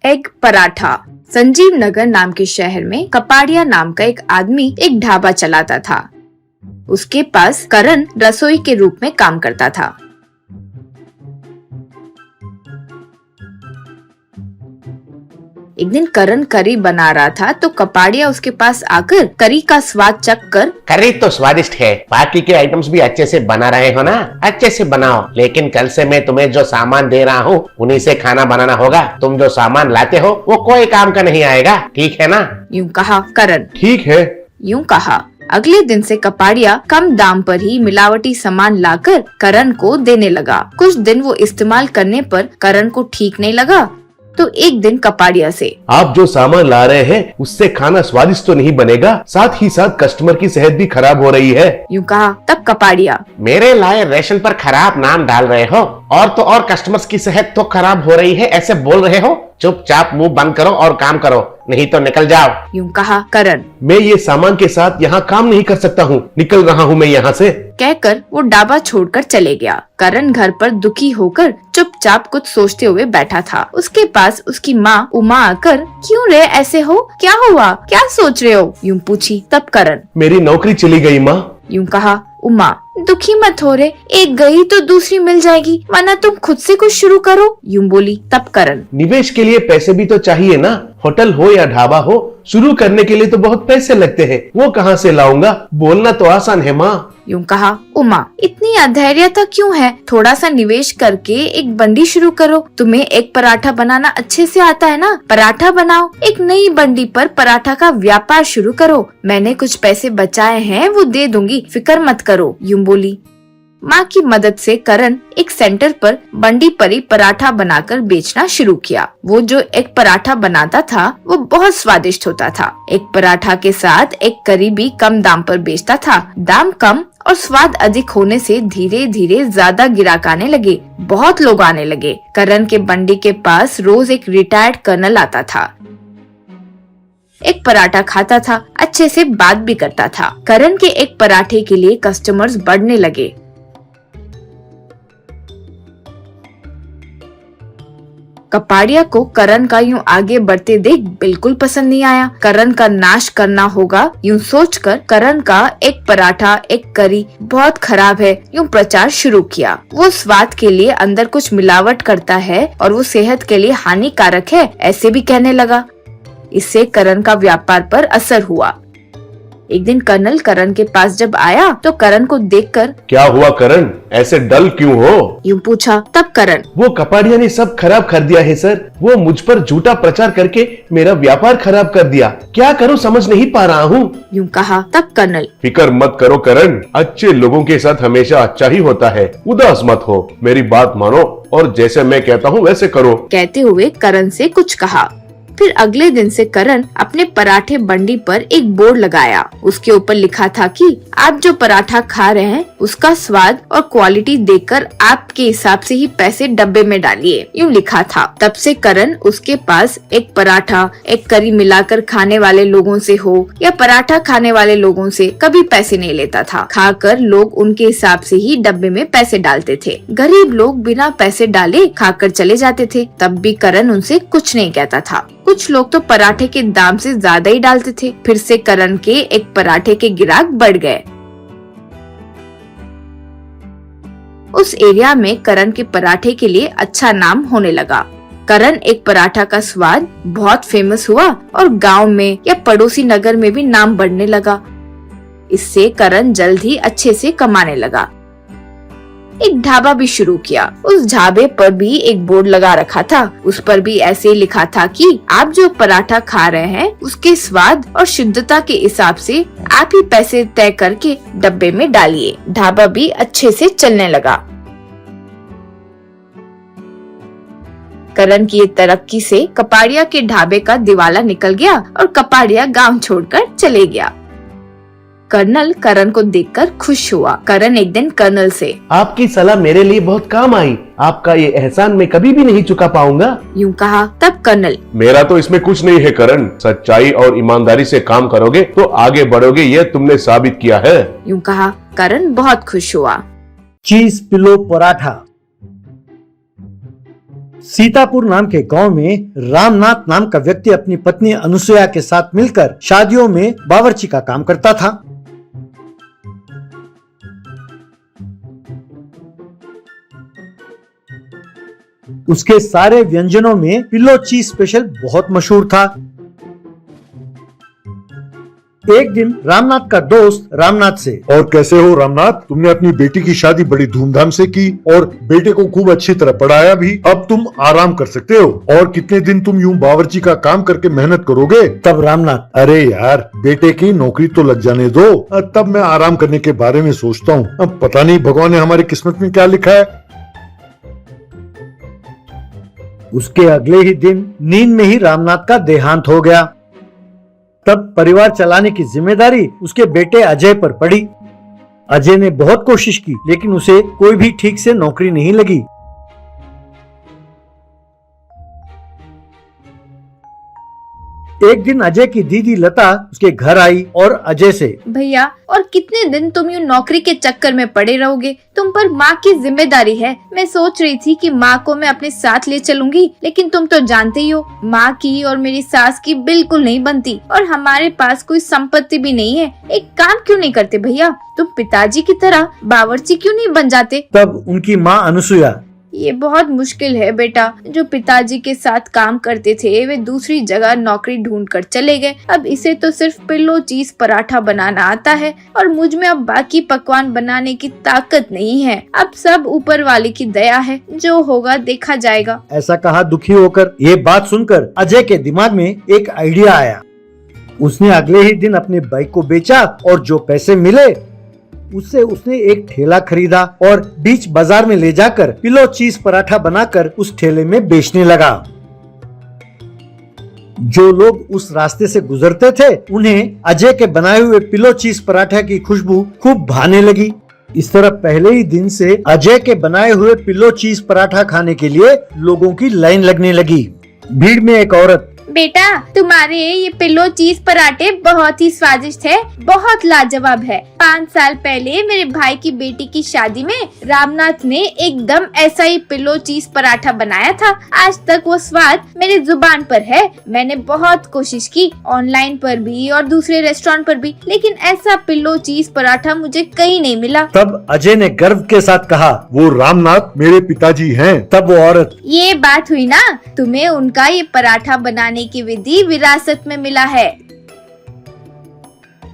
Egg paratha. Sanjeev नगर नाम के शहर में कपाड़िया नाम का एक आदमी एक ढाबा चलाता था। उसके पास करण रसोई के रूप में काम करता था। एक दिन करण करी बना रहा था तो कपाड़िया उसके पास आकर करी का स्वाद चख कर, करी तो स्वादिष्ट है, बाकी के आइटम्स भी अच्छे से बना रहे हो ना, अच्छे से बनाओ, लेकिन कल से मैं तुम्हें जो सामान दे रहा हूँ उन्हीं से खाना बनाना होगा। तुम जो सामान लाते हो वो कोई काम का नहीं आएगा, ठीक है ना? यूं कहा करण। ठीक है। यूं कहा। अगले दिन से कपाड़िया कम दाम पर ही मिलावटी सामान लाकर करण को देने लगा। कुछ दिन वो इस्तेमाल करने पर करण को ठीक नहीं लगा तो एक दिन कपाड़िया से, आप जो सामान ला रहे हैं उससे खाना स्वादिष्ट तो नहीं बनेगा, साथ ही साथ कस्टमर की सेहत भी खराब हो रही है। यूं कहा। तब कपाड़िया, मेरे लाए रेशन पर खराब नाम डाल रहे हो और तो और कस्टमर्स की सेहत तो खराब हो रही है ऐसे बोल रहे हो? चुपचाप मुंह बंद करो और काम करो, नहीं तो निकल जाओ। यूं कहा करण। मैं ये सामान के साथ यहाँ काम नहीं कर सकता हूँ, निकल रहा हूँ मैं यहाँ से। कहकर वो ढाबा छोड़कर चले गया। करण घर पर दुखी होकर चुपचाप कुछ सोचते हुए बैठा था। उसके पास उसकी माँ उमा आकर, क्यों रे ऐसे हो, क्या हुआ, क्या सोच रहे हो, यूं पूछी। तब करण, मेरी नौकरी चली गई माँ। यूं कहा। उमा, दुखी मत हो रे, एक गई तो दूसरी मिल जाएगी, वरना तुम खुद से कुछ शुरू करो, यूं बोली। तब करण, निवेश के लिए पैसे भी तो चाहिए ना, होटल हो या ढाबा हो, शुरू करने के लिए तो बहुत पैसे लगते हैं, वो कहाँ से लाऊंगा? बोलना तो आसान है माँ। यूं कहा। उमा, इतनी अधैर्यता क्यों है, थोड़ा सा निवेश करके एक बंडी शुरू करो। तुम्हें एक पराठा बनाना अच्छे से आता है ना, पराठा बनाओ, एक नई बंडी पर पराठा का व्यापार शुरू करो। मैंने कुछ पैसे बचाए हैं वो दे दूंगी, फिक्र मत करो, यूं बोली। माँ की मदद से करण एक सेंटर पर बंडी पर ही पराठा बनाकर बेचना शुरू किया। वो जो एक पराठा बनाता था वो बहुत स्वादिष्ट होता था। एक पराठा के साथ एक करी भी कम दाम पर बेचता था। दाम कम और स्वाद अधिक होने से धीरे धीरे ज्यादा ग्राहक आने लगे, बहुत लोग आने लगे। करण के बंडी के पास रोज एक रिटायर्ड कर्नल आता था, एक पराठा खाता था, अच्छे से बात भी करता था। करण के एक पराठे के लिए कस्टमर्स बढ़ने लगे। कपाड़िया को करण का यूं आगे बढ़ते देख बिल्कुल पसंद नहीं आया। करण का नाश करना होगा यूं सोचकर करण का एक पराठा एक करी बहुत खराब है यूं प्रचार शुरू किया। वो स्वाद के लिए अंदर कुछ मिलावट करता है और वो सेहत के लिए हानिकारक है ऐसे भी कहने लगा। इससे करण का व्यापार पर असर हुआ। एक दिन कर्नल करण के पास जब आया तो करण को देखकर, क्या हुआ करण, ऐसे डल क्यों हो, यूं पूछा। तब करण, वो कपाड़िया ने सब खराब कर दिया है सर, वो मुझ पर झूठा प्रचार करके मेरा व्यापार खराब कर दिया, क्या करूं समझ नहीं पा रहा हूँ, यूं कहा। तब कर्नल, फिक्र मत करो करण, अच्छे लोगों के साथ हमेशा अच्छा ही होता है, उदास मत हो, मेरी बात मानो और जैसे मैं कहता हूँ वैसे करो। कहते हुए करण से कुछ कहा। फिर अगले दिन से करण अपने पराठे बंडी पर एक बोर्ड लगाया। उसके ऊपर लिखा था कि आप जो पराठा खा रहे हैं उसका स्वाद और क्वालिटी देखकर आपके हिसाब से ही पैसे डब्बे में डालिए, यूं लिखा था। तब से करण उसके पास एक पराठा एक करी मिलाकर खाने वाले लोगों से हो या पराठा खाने वाले लोगों से कभी पैसे नहीं लेता था। खाकर लोग उनके हिसाब से ही डब्बे में पैसे डालते थे। गरीब लोग बिना पैसे डाले खाकर चले जाते थे, तब भी करण उनसे कुछ नहीं कहता था। कुछ लोग तो पराठे के दाम से ज्यादा ही डालते थे। फिर से करण के एक पराठे के ग्राहक बढ़ गए। उस एरिया में करण के पराठे के लिए अच्छा नाम होने लगा। करण एक पराठा का स्वाद बहुत फेमस हुआ और गांव में या पड़ोसी नगर में भी नाम बढ़ने लगा। इससे करण जल्द ही अच्छे से कमाने लगा। एक ढाबा भी शुरू किया। उस ढाबे पर भी एक बोर्ड लगा रखा था। उस पर भी ऐसे लिखा था कि आप जो पराठा खा रहे हैं उसके स्वाद और शुद्धता के हिसाब से आप ही पैसे तय करके डब्बे में डालिए। ढाबा भी अच्छे से चलने लगा। करण की तरक्की से कपाड़िया के ढाबे का दिवाला निकल गया और कपाड़िया गांव छोड़कर चले गया। कर्नल करण को देखकर खुश हुआ। करण एक दिन कर्नल से, आपकी सलाह मेरे लिए बहुत काम आई, आपका ये एहसान मैं कभी भी नहीं चुका पाऊंगा, यूं कहा। तब कर्नल, मेरा तो इसमें कुछ नहीं है करण, सच्चाई और ईमानदारी से काम करोगे तो आगे बढ़ोगे, ये तुमने साबित किया है, यूं कहा। करण बहुत खुश हुआ। चीज पिलो पराठा। सीतापुर नाम के गांव में रामनाथ नाम का व्यक्ति अपनी पत्नी अनुसुया के साथ मिलकर शादियों में बावर्ची का काम करता था। उसके सारे व्यंजनों में पिल्लो चीज स्पेशल बहुत मशहूर था। एक दिन रामनाथ का दोस्त रामनाथ से, और कैसे हो रामनाथ, तुमने अपनी बेटी की शादी बड़ी धूमधाम से की और बेटे को खूब अच्छी तरह पढ़ाया भी, अब तुम आराम कर सकते हो। और कितने दिन तुम यूं बावर्ची का काम करके मेहनत करोगे? तब रामनाथ, अरे यार, बेटे की नौकरी तो लग जाने दो, तब मैं आराम करने के बारे में सोचता हूँ। अब पता नहीं भगवान ने हमारी किस्मत में क्या लिखा है। उसके अगले ही दिन नींद में ही रामनाथ का देहांत हो गया। तब परिवार चलाने की जिम्मेदारी उसके बेटे अजय पर पड़ी। अजय ने बहुत कोशिश की, लेकिन उसे कोई भी ठीक से नौकरी नहीं लगी। एक दिन अजय की दीदी लता उसके घर आई और अजय से, भैया, और कितने दिन तुम यूँ नौकरी के चक्कर में पड़े रहोगे? तुम पर माँ की जिम्मेदारी है। मैं सोच रही थी कि माँ को मैं अपने साथ ले चलूंगी, लेकिन तुम तो जानते ही हो, माँ की और मेरी सास की बिल्कुल नहीं बनती, और हमारे पास कोई संपत्ति भी नहीं है। एक काम क्यों नहीं करते भैया? तुम पिताजी की तरह बावर्ची क्यों नहीं बन जाते? तब उनकी माँ अनुसुया, ये बहुत मुश्किल है बेटा। जो पिताजी के साथ काम करते थे वे दूसरी जगह नौकरी ढूंढकर चले गए। अब इसे तो सिर्फ पिल्लो चीज पराठा बनाना आता है, और मुझ में अब बाकी पकवान बनाने की ताकत नहीं है। अब सब ऊपर वाले की दया है, जो होगा देखा जाएगा। ऐसा कहा दुखी होकर। ये बात सुनकर अजय के दिमाग में एक आइडिया आया। उसने अगले ही दिन अपने बाइक को बेचा और जो पैसे मिले उससे उसने एक ठेला खरीदा और बीच बाजार में ले जाकर पिल्लो चीज पराठा बनाकर उस ठेले में बेचने लगा। जो लोग उस रास्ते से गुजरते थे उन्हें अजय के बनाए हुए पिल्लो चीज पराठा की खुशबू खूब भाने लगी। इस तरह पहले ही दिन से अजय के बनाए हुए पिल्लो चीज पराठा खाने के लिए लोगों की लाइन लगने लगी। भीड़ में एक औरत, बेटा, तुम्हारे ये पिल्लो चीज पराठे बहुत ही स्वादिष्ट है, बहुत लाजवाब है। 5 साल पहले मेरे भाई की बेटी की शादी में रामनाथ ने एकदम ऐसा ही पिल्लो चीज पराठा बनाया था। आज तक वो स्वाद मेरी जुबान पर है। मैंने बहुत कोशिश की, ऑनलाइन पर भी और दूसरे रेस्टोरेंट पर भी, लेकिन ऐसा पिल्लो चीज पराठा मुझे कहीं नहीं मिला। तब अजय ने गर्व के साथ कहा, वो रामनाथ मेरे पिताजी हैं। तब वो औरत, ये बात हुई ना, तुम्हें उनका ये पराठा बनाने की विधि विरासत में मिला है।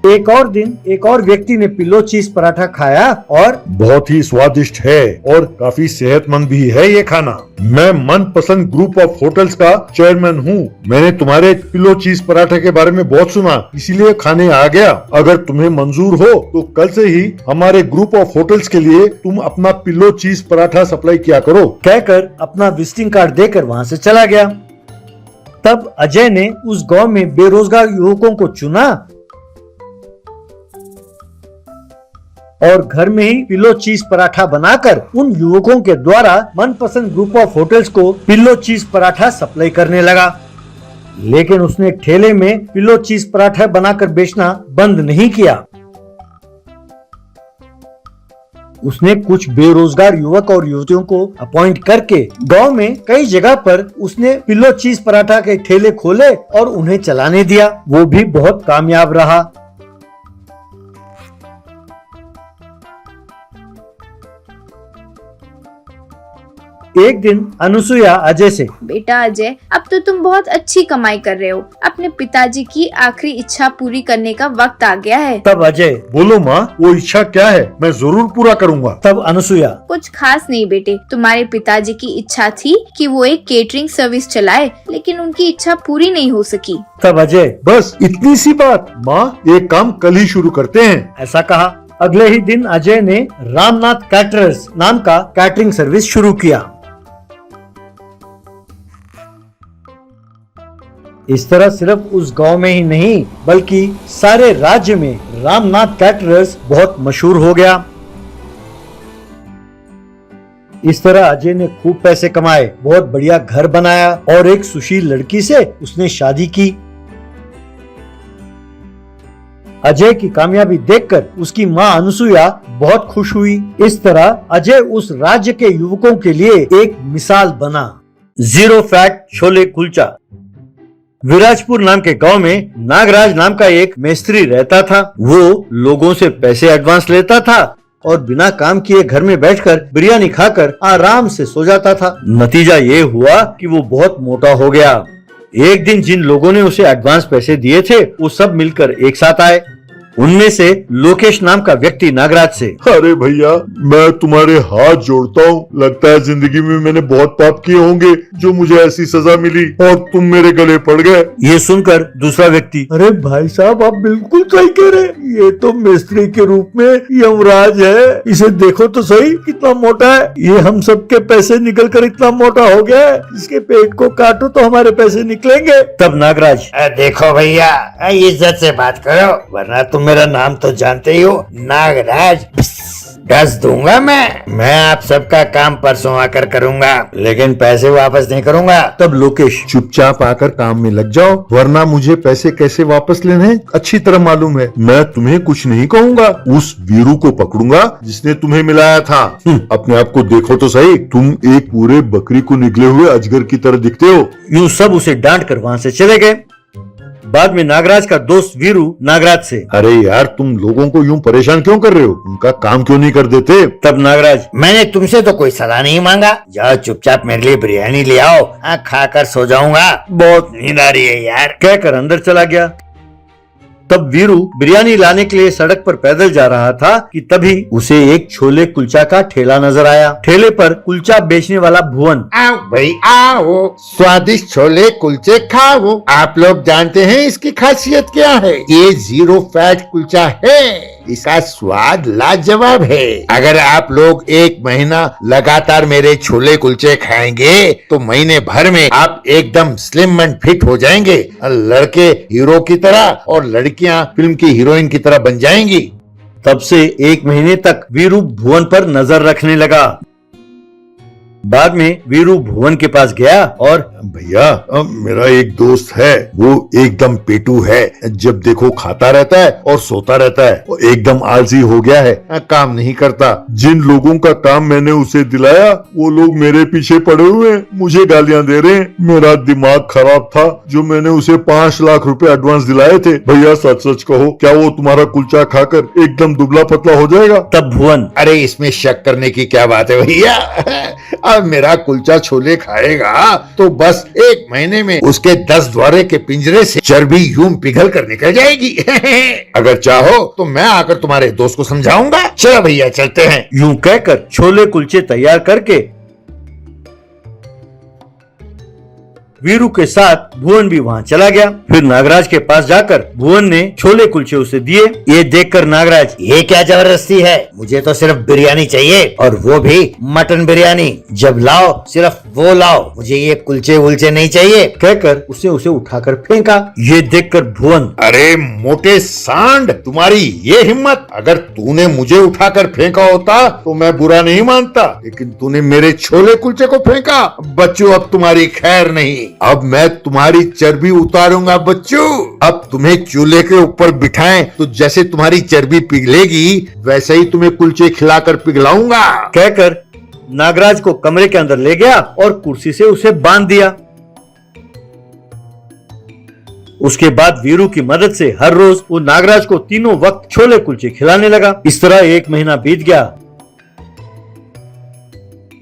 एक और दिन एक और व्यक्ति ने पिल्लो चीज पराठा खाया और बहुत ही स्वादिष्ट है और काफी सेहतमंद भी है ये खाना। मैं मनपसंद ग्रुप ऑफ होटल्स का चेयरमैन हूँ। मैंने तुम्हारे पिल्लो चीज पराठा के बारे में बहुत सुना, इसीलिए खाने आ गया। अगर तुम्हें मंजूर हो तो कल से ही हमारे ग्रुप ऑफ होटल्स के लिए तुम अपना पिल्लो चीज पराठा सप्लाई किया करो। कहकर अपना विजिटिंग कार्ड देकर वहाँ से चला गया। तब अजय ने उस गांव में बेरोजगार युवकों को चुना और घर में ही पिल्लो चीज पराठा बनाकर उन युवकों के द्वारा मनपसंद ग्रुप ऑफ होटल्स को पिल्लो चीज पराठा सप्लाई करने लगा। लेकिन उसने ठेले में पिल्लो चीज पराठा बनाकर बेचना बंद नहीं किया। उसने कुछ बेरोजगार युवक और युवतियों को अपॉइंट करके गांव में कई जगह पर उसने पिल्लो चीज पराठा के ठेले खोले और उन्हें चलाने दिया। वो भी बहुत कामयाब रहा। एक दिन अनुसुया अजय से, बेटा अजय, अब तो तुम बहुत अच्छी कमाई कर रहे हो। अपने पिताजी की आखिरी इच्छा पूरी करने का वक्त आ गया है। तब अजय, बोलो माँ, वो इच्छा क्या है? मैं जरूर पूरा करूँगा। तब अनुसुया, कुछ खास नहीं बेटे, तुम्हारे पिताजी की इच्छा थी कि वो एक केटरिंग सर्विस चलाए, लेकिन उनकी इच्छा पूरी नहीं हो सकी। तब अजय, बस इतनी सी बात माँ, एक काम कल ही शुरू करते हैं। ऐसा कहा। अगले ही दिन अजय ने रामनाथ कैटरर्स नाम का कैटरिंग सर्विस शुरू किया। इस तरह सिर्फ उस गांव में ही नहीं बल्कि सारे राज्य में रामनाथ कैटरर्स बहुत मशहूर हो गया। इस तरह अजय ने खूब पैसे कमाए, बहुत बढ़िया घर बनाया और एक सुशील लड़की से उसने शादी की। अजय की कामयाबी देखकर उसकी माँ अनुसुया बहुत खुश हुई। इस तरह अजय उस राज्य के युवकों के लिए एक मिसाल बना। Zero fat chole kulcha. विराजपुर नाम के गांव में नागराज नाम का एक मिस्त्री रहता था। वो लोगों से पैसे एडवांस लेता था और बिना काम किए घर में बैठकर बिरयानी खाकर आराम से सो जाता था। नतीजा ये हुआ कि वो बहुत मोटा हो गया। एक दिन जिन लोगों ने उसे एडवांस पैसे दिए थे वो सब मिलकर एक साथ आए। उनमें से लोकेश नाम का व्यक्ति नागराज से, अरे भैया, मैं तुम्हारे हाथ जोड़ता हूँ। लगता है जिंदगी में मैंने बहुत पाप किए होंगे जो मुझे ऐसी सजा मिली और तुम मेरे गले पड़ गए। ये सुनकर दूसरा व्यक्ति, अरे भाई साहब, आप बिल्कुल सही कह रहे हैं। ये तो मिस्त्री के रूप में यमराज है। इसे देखो तो सही कितना मोटा है। ये हम सबके पैसे निकल कर इतना मोटा हो गया है। इसके पेट को काटो तो हमारे पैसे निकलेंगे। तब नागराज, देखो भैया, इज्जत से बात करो, वरना तुम मेरा नाम तो जानते ही हो, नागराज। डस दूंगा मैं आप सबका काम परसों आकर करूंगा, लेकिन पैसे वापस नहीं करूंगा। तब लोकेश, चुपचाप आकर काम में लग जाओ, वरना मुझे पैसे कैसे वापस लेने हैं अच्छी तरह मालूम है। मैं तुम्हें कुछ नहीं कहूँगा, उस वीरू को पकड़ूंगा जिसने तुम्हें मिलाया था। अपने आप को देखो तो सही, तुम एक पूरे बकरी को निकले हुए अजगर की तरह दिखते हो। यूं सब उसे डांट कर वहाँ से चले गए। बाद में नागराज का दोस्त वीरू नागराज से, अरे यार, तुम लोगों को यूं परेशान क्यों कर रहे हो? उनका काम क्यों नहीं कर देते? तब नागराज, मैंने तुमसे तो कोई सलाह नहीं मांगा। जाओ चुपचाप मेरे लिए बिरयानी ले आओ, खाकर सो जाऊंगा, बहुत नींद आ रही है यार, कहकर अंदर चला गया। तब वीरू बिरयानी लाने के लिए सड़क पर पैदल जा रहा था कि तभी उसे एक छोले कुलचा का ठेला नजर आया। ठेले पर कुलचा बेचने वाला भुवन, आओ भाई आओ, स्वादिष्ट छोले कुलचे खाओ। आप लोग जानते हैं इसकी खासियत क्या है? ये जीरो फैट कुलचा है, इसका स्वाद लाजवाब है। अगर आप लोग एक महीना लगातार मेरे छोले कुलचे खाएंगे तो महीने भर में आप एकदम स्लिम एंड फिट हो जाएंगे। लड़के हीरो की तरह और लड़कियां फिल्म की हीरोइन की तरह बन जाएंगी। तब से एक महीने तक वीरू भुवन पर नजर रखने लगा। बाद में वीरू भुवन के पास गया और, भैया, मेरा एक दोस्त है, वो एकदम पेटू है। जब देखो खाता रहता है और सोता रहता है, वो एकदम आलसी हो गया है, काम नहीं करता। जिन लोगों का काम मैंने उसे दिलाया वो लोग मेरे पीछे पड़े हुए हैं, मुझे गालियां दे रहे हैं। मेरा दिमाग खराब था जो मैंने उसे 5 लाख रुपए एडवांस दिलाए थे। भैया, सच सच कहो, क्या वो तुम्हारा कुलचा खाकर एकदम दुबला पतला हो जाएगा? तब भुवन, अरे इसमें शक करने की क्या बात है भैया, अब मेरा कुलचा छोले खाएगा तो बस एक महीने में उसके 10 द्वारे के पिंजरे से चर्बी यूं पिघल कर निकल जाएगी। अगर चाहो तो मैं आकर तुम्हारे दोस्त को समझाऊंगा। चलो भैया चलते हैं। यूं कहकर छोले कुलचे तैयार करके वीरू के साथ भुवन भी वहाँ चला गया। फिर नागराज के पास जाकर भुवन ने छोले कुलचे उसे दिए। ये देखकर नागराज, ये क्या जबरदस्ती है, मुझे तो सिर्फ बिरयानी चाहिए, और वो भी मटन बिरयानी। जब लाओ सिर्फ वो लाओ, मुझे ये कुलचे वुलचे नहीं चाहिए, कहकर उसे उठाकर फेंका। ये देखकर भुवन, अरे मोटे सांड, तुम्हारी ये हिम्मत! अगर तूने मुझे उठाकर फेंका होता तो मैं बुरा नहीं मानता, लेकिन तूने मेरे छोले कुलचे को फेंका। बच्चों, अब तुम्हारी खैर नहीं, अब मैं तुम्हारी चर्बी उतारूंगा बच्चों। अब तुम्हें चूल्हे के ऊपर बिठाएं तो जैसे तुम्हारी चर्बी पिघलेगी वैसे ही तुम्हें कुलचे खिलाकर पिघलाऊंगा। कहकर नागराज को कमरे के अंदर ले गया और कुर्सी से उसे बांध दिया। उसके बाद वीरू की मदद से हर रोज वो नागराज को तीनों वक्त छोले कुलचे खिलाने लगा। इस तरह 1 महीना बीत गया।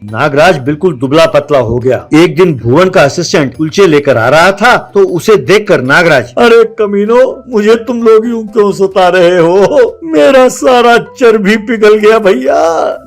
नागराज बिल्कुल दुबला पतला हो गया। एक दिन भुवन का असिस्टेंट कुलचे लेकर आ रहा था तो उसे देखकर नागराज, अरे कमीनो, मुझे तुम लोग यूं क्यों सता रहे हो? मेरा सारा चर्बी पिघल गया भैया,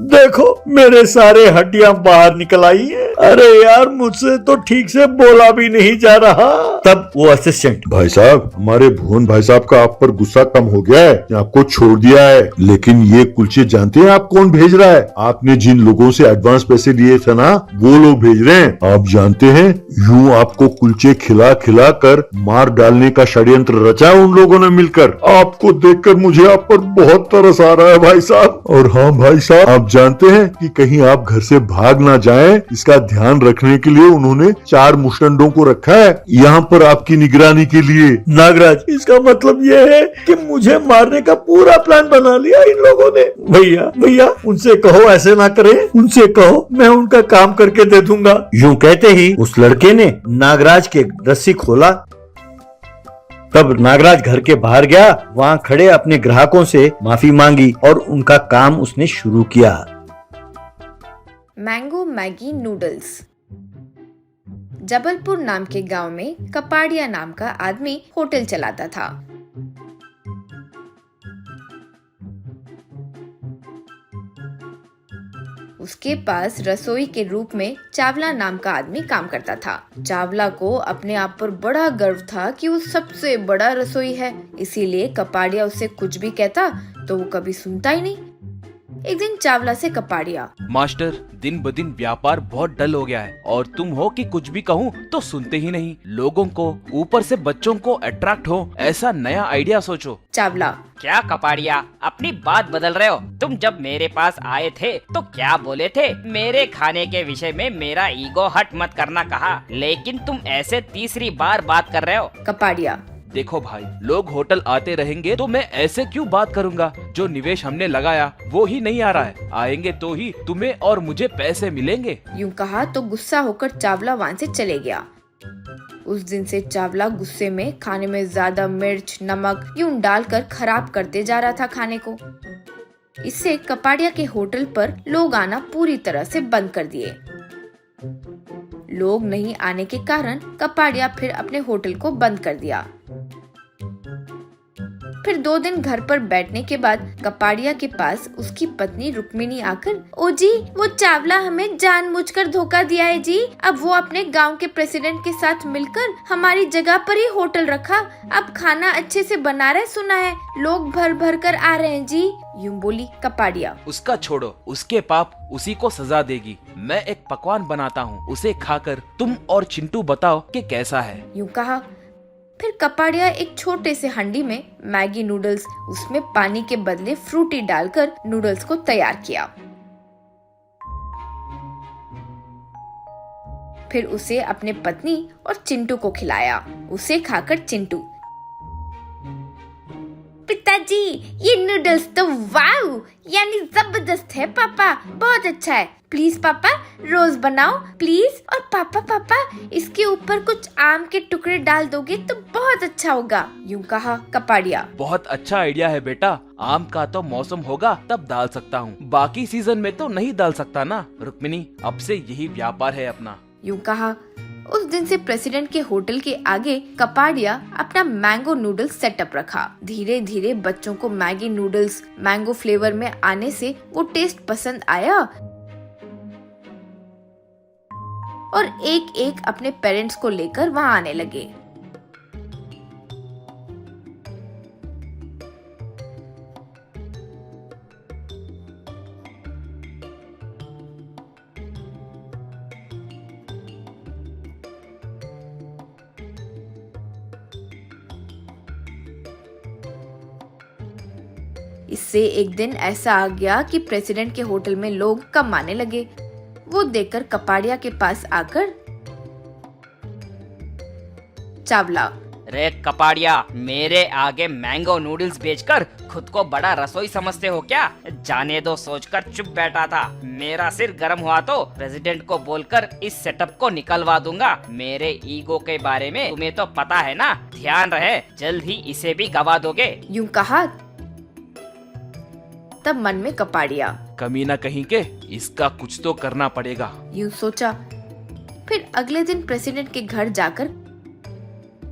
देखो मेरे सारे हड्डियां बाहर निकल आई है। अरे यार, मुझसे तो ठीक से बोला भी नहीं जा रहा। तब वो असिस्टेंट, भाई साहब, हमारे भुवन भाई साहब का आप पर गुस्सा कम हो गया है, आपको छोड़ दिया है। लेकिन ये कुलचे जानते हैं आप कौन भेज रहा है? आपने जिन लोगों से एडवांस पैसे लिए थे ना, वो लोग भेज रहे हैं। आप जानते हैं, यूं आपको कुलचे खिला खिला कर मार डालने का षड्यंत्र रचा उन लोगों ने मिलकर। आपको देखकर मुझे आप पर बहुत तरस आ रहा है भाई साहब। और हाँ भाई साहब, आप जानते हैं कि कहीं आप घर से भाग ना जाएं, इसका ध्यान रखने के लिए उन्होंने 4 मुस्टंडों को रखा है यहाँ पर आपकी निगरानी के लिए। नागराज, इसका मतलब ये है कि मुझे मारने का पूरा प्लान बना लिया इन लोगों ने। भैया, उनसे कहो ऐसे ना करें, उनसे कहो मैं उनका काम करके दे दूंगा। यूं कहते ही उस लड़के ने नागराज के रस्सी खोला। तब नागराज घर के बाहर गया, वहाँ खड़े अपने ग्राहकों से माफी मांगी और उनका काम उसने शुरू किया। Mango Maggi noodles. जबलपुर नाम के गांव में कपाड़िया नाम का आदमी होटल चलाता था। उसके पास रसोई के रूप में चावला नाम का आदमी काम करता था। चावला को अपने आप पर बड़ा गर्व था कि वो सबसे बड़ा रसोई है, इसीलिए कपाड़िया उससे कुछ भी कहता तो वो कभी सुनता ही नहीं। एक दिन चावला से कपाड़िया, मास्टर, दिन ब दिन व्यापार बहुत डल हो गया है और तुम हो कि कुछ भी कहूँ तो सुनते ही नहीं। लोगों को, ऊपर से बच्चों को अट्रैक्ट हो ऐसा नया आइडिया सोचो। चावला, क्या कपाड़िया, अपनी बात बदल रहे हो? तुम जब मेरे पास आए थे तो क्या बोले थे? मेरे खाने के विषय में मेरा ईगो हट मत करना कहा, लेकिन तुम ऐसे तीसरी बार बात कर रहे हो। कपाड़िया, देखो भाई, लोग होटल आते रहेंगे तो मैं ऐसे क्यों बात करूंगा? जो निवेश हमने लगाया वो ही नहीं आ रहा है। आएंगे तो ही तुम्हें और मुझे पैसे मिलेंगे। यूं कहा तो गुस्सा होकर चावला वहाँ से चले गया। उस दिन से चावला गुस्से में खाने में ज्यादा मिर्च, नमक यूं डालकर खराब करते जा रहा था खाने को। इससे कपाड़िया के होटल पर लोग आना पूरी तरह से बंद कर दिए। लोग नहीं आने के कारण कपाड़िया फिर अपने होटल को बंद कर दिया। फिर 2 दिन घर पर बैठने के बाद कपाड़िया के पास उसकी पत्नी रुक्मिणी आकर, ओ जी, वो चावला हमें जानबूझकर धोखा दिया है जी। अब वो अपने गांव के प्रेसिडेंट के साथ मिलकर हमारी जगह पर ही होटल रखा। अब खाना अच्छे से बना रहे सुना है, लोग भर भर कर आ रहे हैं जी। यूं बोली कपाड़िया। उसका छोड़ो, उसके पाप उसी को सजा देगी। मैं एक पकवान बनाता हूँ, उसे खाकर तुम और चिंटू बताओ कि कैसा है। यूं कहा। फिर कपाड़िया एक छोटे से हंडी में मैगी नूडल्स, उसमें पानी के बदले फ्रूटी डालकर नूडल्स को तैयार किया। फिर उसे अपने पत्नी और चिंटू को खिलाया। उसे खाकर चिंटू, पिताजी, ये नूडल्स तो वाव, यानी जबरदस्त है पापा, बहुत अच्छा है। प्लीज पापा, रोज बनाओ प्लीज। और पापा, इसके ऊपर कुछ आम के टुकड़े डाल दोगे तो बहुत अच्छा होगा। यूं कहा कपाड़िया। बहुत अच्छा आइडिया है बेटा। आम का तो मौसम होगा तब डाल सकता हूँ, बाकी सीजन में तो नहीं डाल सकता ना। रुक्मिणी, अब से यही व्यापार है अपना। यूं कहा। उस दिन से प्रेसिडेंट के होटल के आगे कपाड़िया अपना मैंगो नूडल्स सेटअप रखा। धीरे धीरे बच्चों को मैगी नूडल्स मैंगो फ्लेवर में आने से वो टेस्ट पसंद आया और एक एक अपने पेरेंट्स को लेकर वहाँ आने लगे। इससे एक दिन ऐसा आ गया कि प्रेसिडेंट के होटल में लोग कम आने लगे। वो देखकर कपाड़िया के पास आकर, चावला, रे कपाड़िया, मेरे आगे मैंगो नूडल्स बेचकर खुद को बड़ा रसोई समझते हो क्या? जाने दो सोचकर चुप बैठा था। मेरा सिर गर्म हुआ तो प्रेसिडेंट को बोलकर इस सेटअप को निकलवा दूंगा। मेरे ईगो के बारे में तुम्हें तो पता है ना, ध्यान रहे, जल्द ही इसे भी गवा दोगे। यूं कहा। तब मन में कपाड़िया, कमीना कहीं के, इसका कुछ तो करना पड़ेगा। यूं सोचा। फिर अगले दिन प्रेसिडेंट के घर जाकर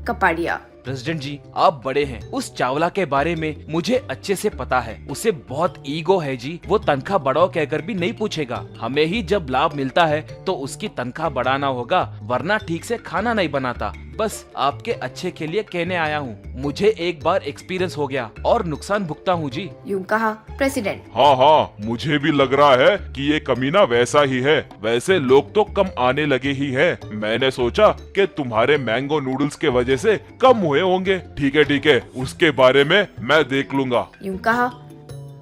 कपाड़िया, प्रेसिडेंट जी, आप बड़े हैं, उस चावला के बारे में मुझे अच्छे से पता है। उसे बहुत ईगो है जी, वो तनख्वाह बढ़ाओ कहकर भी नहीं पूछेगा। हमें ही जब लाभ मिलता है तो उसकी तनख्वाह बढ़ाना होगा, वरना ठीक से खाना नहीं बनाता। बस आपके अच्छे के लिए कहने आया हूँ। मुझे एक बार एक्सपीरियंस हो गया और नुकसान भुगता हूँ जी। यूं कहा प्रेसिडेंट। हाँ, मुझे भी लग रहा है कि ये कमीना वैसा ही है। वैसे लोग तो कम आने लगे ही हैं। मैंने सोचा कि तुम्हारे मैंगो नूडल्स के वजह से कम हुए होंगे। ठीक है, उसके बारे में मैं देख लूंगा। यूं कहा।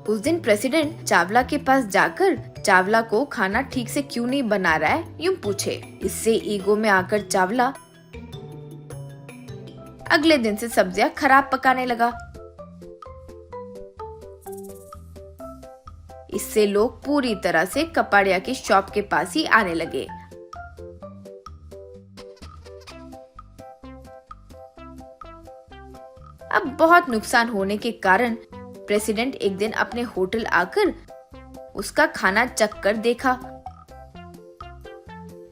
उस दिन प्रेसिडेंट चावला के पास जाकर चावला को खाना ठीक से क्यों नहीं बना रहा है यूं पूछे। इससे ईगो में आकर चावला अगले दिन से सब्जियां खराब पकाने लगा। इससे लोग पूरी तरह से कपाड़िया की शॉप के पास ही आने लगे। अब बहुत नुकसान होने के कारण प्रेसिडेंट एक दिन अपने होटल आकर उसका खाना चख कर देखा।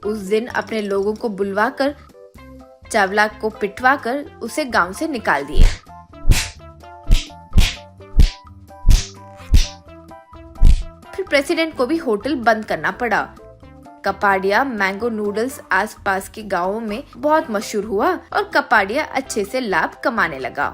उस दिन अपने लोगों को बुलवाकर चावला को पिटवाकर उसे गांव से निकाल दिए। फिर प्रेसिडेंट को भी होटल बंद करना पड़ा। कपाड़िया मैंगो नूडल्स आसपास के गांवों में बहुत मशहूर हुआ और कपाड़िया अच्छे से लाभ कमाने लगा।